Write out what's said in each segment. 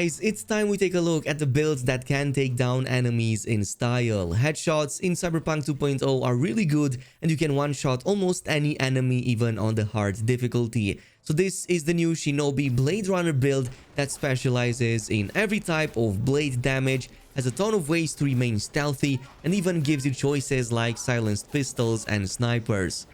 guys, it's time we take a look at the builds that can take down enemies in style. Headshots in Cyberpunk 2.0 are really good and you can one-shot almost any enemy even on the hard difficulty. So this is the new Shinobi BladeRunner build that specializes in every type of blade damage, has a ton of ways to remain stealthy, and even gives you choices like silenced pistols and snipers.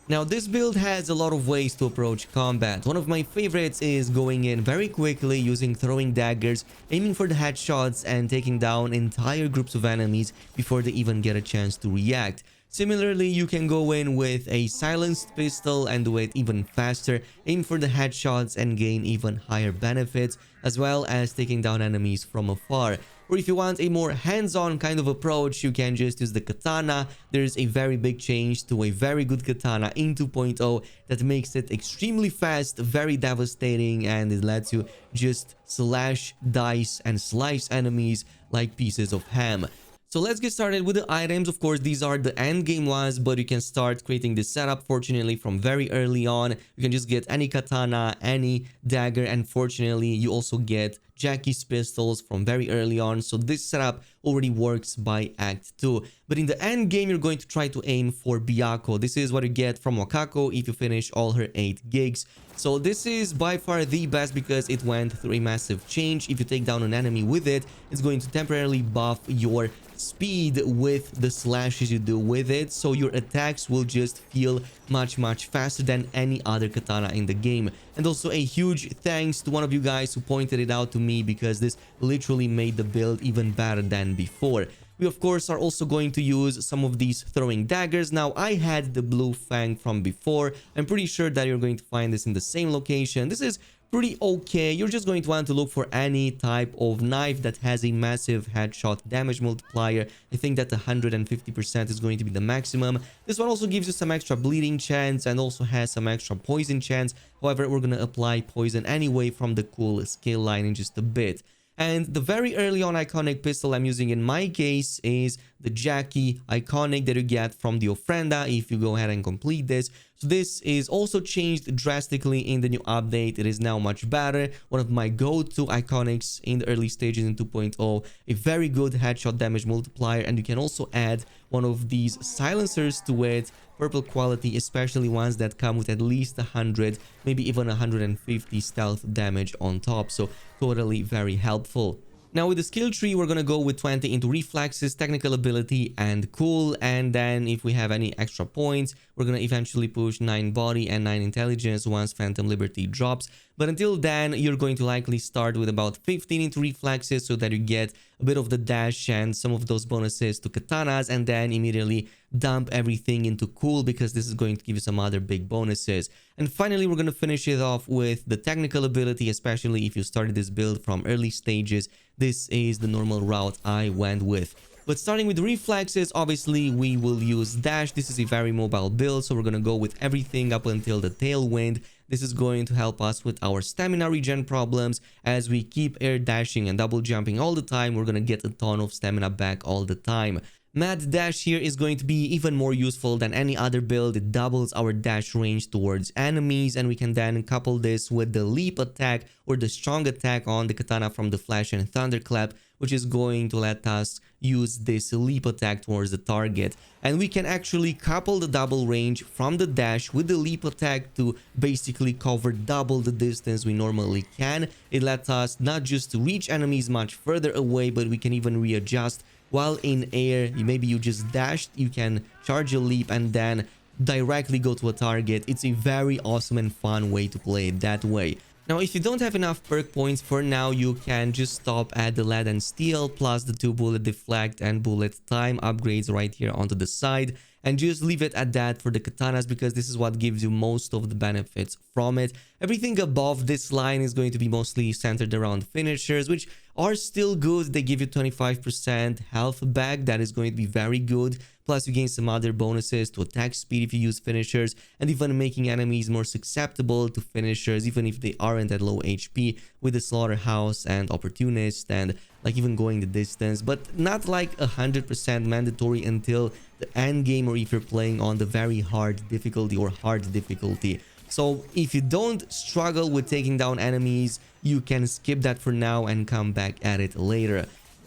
Now, this build has a lot of ways to approach combat. One of my favorites is going in very quickly using throwing daggers, aiming for the headshots and taking down entire groups of enemies before they even get a chance to react. Similarly, you can go in with a silenced pistol and do it even faster, aim for the headshots and gain even higher benefits, as well as taking down enemies from afar. Or if you want a more hands-on kind of approach, you can just use the katana. There's a very big change to a very good katana in 2.0 that makes it extremely fast, very devastating, and it lets you just slash, dice, and slice enemies like pieces of ham. So let's get started with the items. Of course, these are the end game ones, but you can start creating this setup fortunately from very early on. You can just get any katana, any dagger, and fortunately you also get Jackie's pistols from very early on. So this setup already works by Act 2. But in the end game, you're going to try to aim for Byakuo. This is what you get from Wakako if you finish all her 8 gigs. So this is by far the best because it went through a massive change. If you take down an enemy with it, it's going to temporarily buff your speed with the slashes you do with it, so your attacks will just feel much faster than any other katana in the game. And also a huge thanks to one of you guys who pointed it out to me because this literally made the build even better than before. We of course are also going to use some of these throwing daggers. Now I had the blue fang from before. I'm pretty sure that you're going to find this in the same location. This is pretty okay. You're just going to want to look for any type of knife that has a massive headshot damage multiplier. I think that 150% is going to be the maximum. This one also gives you some extra bleeding chance and also has some extra poison chance. However, we're going to apply poison anyway from the cool skill line in just a bit. And the very early on iconic pistol I'm using in my case is the Jackie iconic that you get from the Ofrenda if you go ahead and complete this. So this is also changed drastically in the new update. It is now much better. One of my go-to iconics in the early stages in 2.0. A very good headshot damage multiplier, and you can also add one of these silencers to it. Purple quality, especially ones that come with at least 100, maybe even 150 stealth damage on top. So totally very helpful. Now with the skill tree, we're gonna go with 20 into reflexes, technical ability, and cool. And then if we have any extra points, we're gonna eventually push 9 body and 9 intelligence once Phantom Liberty drops. But until then, you're going to likely start with about 15 into reflexes so that you get a bit of the dash and some of those bonuses to katanas, and then immediately dump everything into cool because this is going to give you some other big bonuses. And finally, we're going to finish it off with the technical ability, especially if you started this build from early stages. This is the normal route I went with. But starting with reflexes, obviously we will use dash. This is a very mobile build, so we're going to go with everything up until the tailwind. This is going to help us with our stamina regen problems. As we keep air dashing and double jumping all the time, we're going to get a ton of stamina back all the time. Mad Dash here is going to be even more useful than any other build. It doubles our dash range towards enemies, and we can then couple this with the leap attack or the strong attack on the katana from the Flash and Thunderclap, which is going to let us use this leap attack towards the target. And we can actually couple the double range from the dash with the leap attack to basically cover double the distance we normally can. It lets us not just reach enemies much further away, but we can even readjust while in air. Maybe you just dashed, you can charge a leap and then directly go to a target. It's a very awesome and fun way to play it that way. Now, if you don't have enough perk points for now, you can just stop at the lead and steel plus the 2 bullet deflect and bullet time upgrades right here onto the side, and just leave it at that for the katanas because this is what gives you most of the benefits from it. Everything above this line is going to be mostly centered around finishers, which are still good. They give you 25% health back. That is going to be very good. Plus, you gain some other bonuses to attack speed if you use finishers, and even making enemies more susceptible to finishers, even if they aren't at low HP, with the Slaughterhouse and Opportunist, and like even going the distance, but not like 100% mandatory until the end game, or if you're playing on the very hard difficulty or hard difficulty. So if you don't struggle with taking down enemies, you can skip that for now and come back at it later.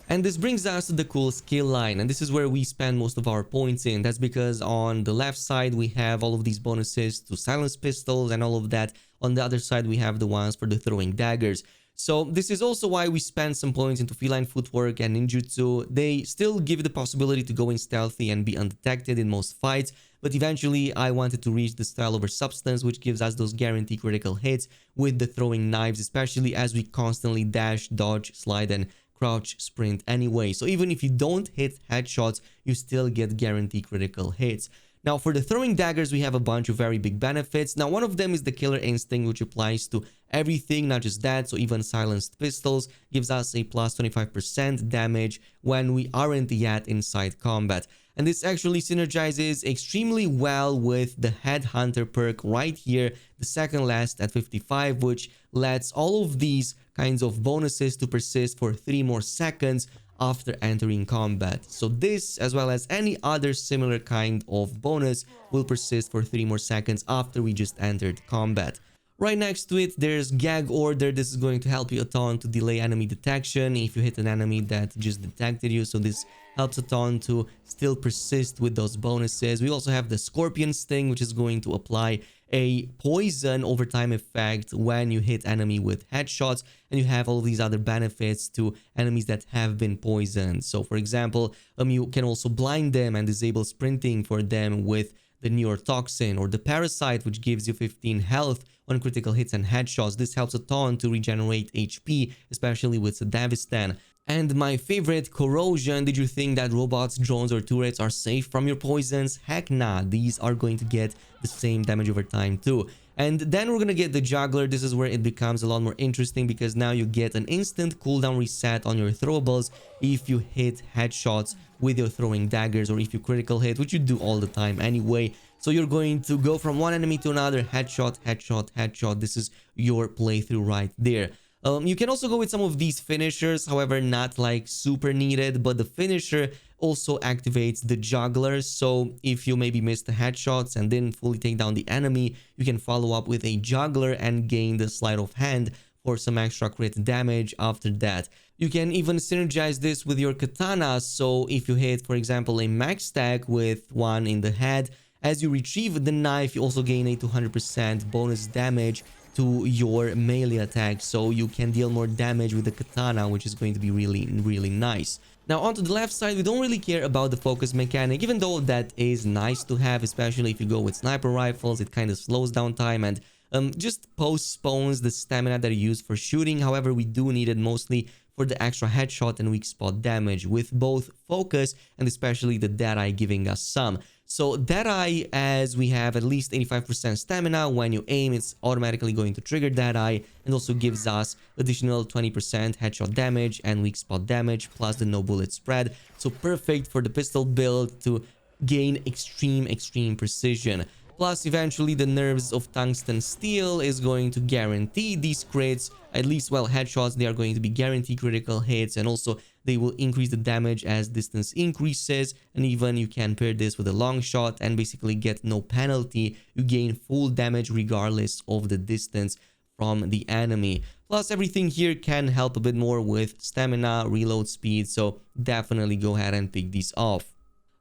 And this brings us to the cool skill line, and this is where we spend most of our points in. That's because on the left side we have all of these bonuses to silence pistols and all of that. On the other side we have the ones for the throwing daggers. So this is also why we spend some points into feline footwork and ninjutsu. They still give you the possibility to go in stealthy and be undetected in most fights, but eventually I wanted to reach the style over substance, which gives us those guaranteed critical hits with the throwing knives, especially as we constantly dash, dodge, slide, and crouch sprint anyway. So even if you don't hit headshots, you still get guaranteed critical hits. Now for the throwing daggers, we have a bunch of very big benefits. Now one of them is the killer instinct, which applies to everything, not just that. So even silenced pistols gives us a plus 25% damage when we aren't yet inside combat. And this actually synergizes extremely well with the Headhunter perk right here, the second last at 55, which lets all of these kinds of bonuses to persist for 3 more seconds after entering combat. So this, as well as any other similar kind of bonus, will persist for 3 more seconds after we just entered combat. Right next to it, there's Gag Order. This is going to help you a ton to delay enemy detection if you hit an enemy that just detected you. So this helps a ton to still persist with those bonuses. We also have the Scorpion Sting, which is going to apply a poison over time effect when you hit enemy with headshots, and you have all these other benefits to enemies that have been poisoned. So for example, you can also blind them and disable sprinting for them with the Neurotoxin, or the Parasite, which gives you 15 health on critical hits and headshots. This helps a ton to regenerate HP, especially with Sedavistan. And my favorite, Corrosion. Did you think that robots, drones, or turrets are safe from your poisons? Heck nah, these are going to get the same damage over time too. And then we're gonna get the Juggler. This is where it becomes a lot more interesting, because now you get an instant cooldown reset on your throwables if you hit headshots with your throwing daggers, or if you critical hit, which you do all the time anyway. So you're going to go from one enemy to another, headshot, headshot, headshot. This is your playthrough right there. You can also go with some of these finishers, however, not like super needed, but the finisher also activates the Juggler. So if you maybe missed the headshots and didn't fully take down the enemy, you can follow up with a Juggler and gain the sleight of hand for some extra crit damage after that. You can even synergize this with your katana. So if you hit, for example, a max stack with one in the head, as you retrieve the knife, you also gain a 200% bonus damage to your melee attack, so you can deal more damage with the katana, which is going to be really nice. Now onto the left side, we don't really care about the focus mechanic, even though that is nice to have, especially if you go with sniper rifles. It kind of slows down time and just postpones the stamina that you use for shooting. However, we do need it mostly for the extra headshot and weak spot damage, with both focus and especially the Deadeye giving us some. So Deadeye, as we have at least 85% stamina, when you aim, it's automatically going to trigger Deadeye, and also gives us additional 20% headshot damage and weak spot damage, plus the no bullet spread. So perfect for the pistol build to gain extreme precision. Plus, eventually, the Nerves of Tungsten Steel is going to guarantee these crits. At least, well, headshots, they are going to be guaranteed critical hits, and also they will increase the damage as distance increases. And even you can pair this with a long shot and basically get no penalty. You gain full damage regardless of the distance from the enemy. Plus, everything here can help a bit more with stamina, reload speed, so definitely go ahead and pick these off.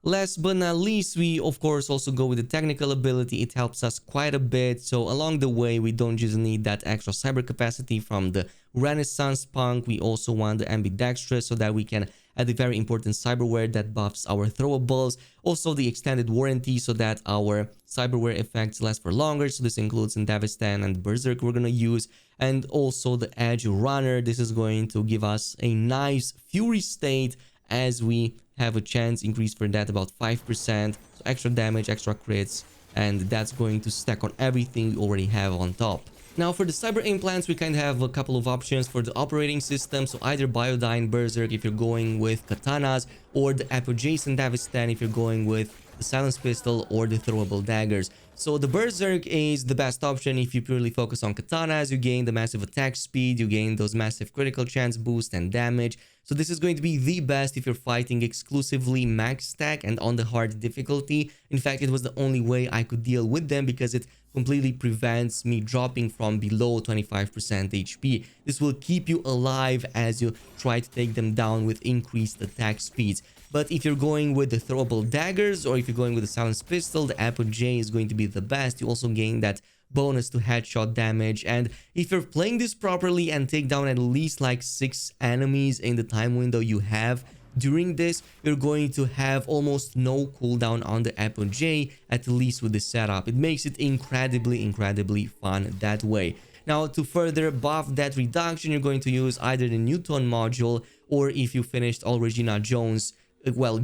Last but not least, we of course also go with the technical ability. It helps us quite a bit, so along the way we don't just need that extra cyber capacity from the Renaissance Punk. We also want the ambidextrous, so that we can add the very important cyberware that buffs our throwables. Also the extended warranty, so that our cyberware effects last for longer. So this includes Davistan and Berserk we're gonna use, and also the Edge Runner. This is going to give us a nice Fury state, as we have a chance increase for that about 5%, so extra damage, extra crits, and that's going to stack on everything we already have on top. Now for the cyber implants, we kind of have a couple of options for the operating system, so either Biodyne Berserk if you're going with katanas, or the Apogee Davistan if you're going with the silence pistol or the throwable daggers. So the Berserk is the best option if you purely focus on katanas. You gain the massive attack speed, you gain those massive critical chance boost and damage. So this is going to be the best if you're fighting exclusively max stack and on the hard difficulty. In fact, it was the only way I could deal with them because it completely prevents me dropping from below 25% HP. This will keep you alive as you try to take them down with increased attack speeds. But if you're going with the throwable daggers or if you're going with the silenced pistol, the Apogee is going to be the best. You also gain that bonus to headshot damage, and if you're playing this properly and take down at least like 6 enemies in the time window you have during this, you're going to have almost no cooldown on the Apogee, at least with the setup. It makes it incredibly fun that way. Now, to further buff that reduction, you're going to use either the Newton module, or if you finished all Regina Jones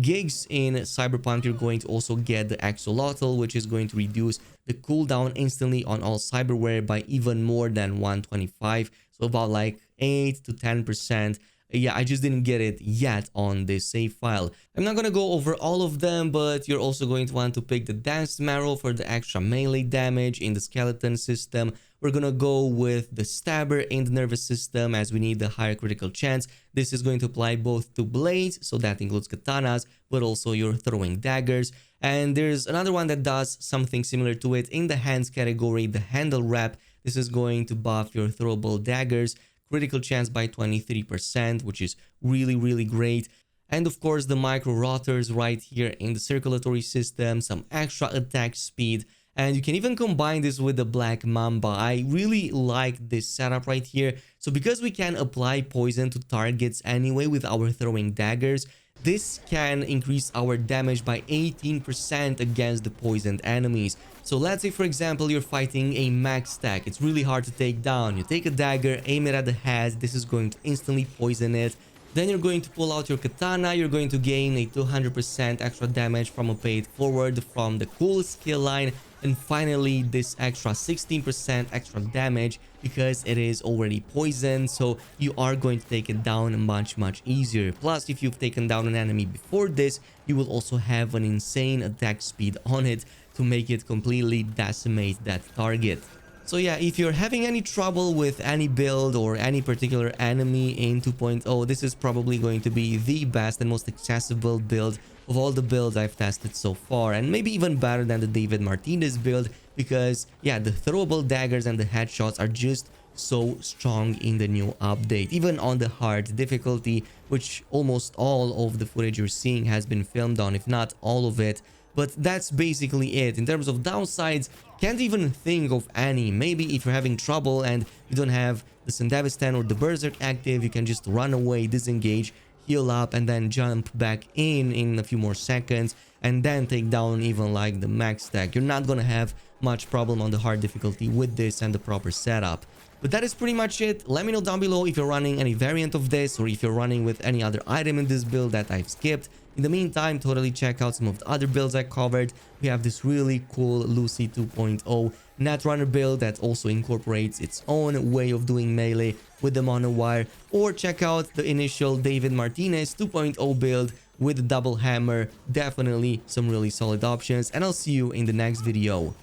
gigs in Cyberpunk, you're going to also get the Axolotl, which is going to reduce the cooldown instantly on all cyberware by even more than 125, so about like 8 to 10%. Yeah, I just didn't get it yet on this save file. I'm not gonna go over all of them, but you're also going to want to pick the Danced Marrow for the extra melee damage in the skeleton system. We're gonna go with the Stabber in the nervous system as we need the higher critical chance. This is going to apply both to blades, so that includes katanas, but also your throwing daggers. And there's another one that does something similar to it in the hands category, the Handle Wrap. This is going to buff your throwable daggers critical chance by 23%, which is really great. And of course, the micro rotors right here in the circulatory system, some extra attack speed, and you can even combine this with the Black Mamba. I really like this setup right here. So because we can apply poison to targets anyway with our throwing daggers, this can increase our damage by 18% against the poisoned enemies. So let's say, for example, you're fighting a max stack. It's really hard to take down. You take a dagger, aim it at the head. This is going to instantly poison it. Then you're going to pull out your katana. You're going to gain a 200% extra damage from a paid forward from the cool skill line. And finally, this extra 16% extra damage because it is already poisoned. So you are going to take it down much easier. Plus, if you've taken down an enemy before this, you will also have an insane attack speed on it to make it completely decimate that target. So yeah, if you're having any trouble with any build or any particular enemy in 2.0, this is probably going to be the best and most accessible build of all the builds I've tested so far, and maybe even better than the David Martinez build, because yeah, the throwable daggers and the headshots are just so strong in the new update, even on the hard difficulty, which almost all of the footage you're seeing has been filmed on, if not all of it. But that's basically it. In terms of downsides, can't even think of any. Maybe if you're having trouble and you don't have the Sandevistan or the Berserk active, you can just run away, disengage, heal up, and then jump back in a few more seconds, and then take down even like the max stack. You're not gonna have much problem on the hard difficulty with this and the proper setup. But that is pretty much it. Let me know down below if you're running any variant of this, or if you're running with any other item in this build that I've skipped. In the meantime, totally check out some of the other builds I covered. We have this really cool Lucy 2.0 Netrunner build that also incorporates its own way of doing melee with the monowire, or check out the initial David Martinez 2.0 build with the double hammer. Definitely some really solid options, and I'll see you in the next video.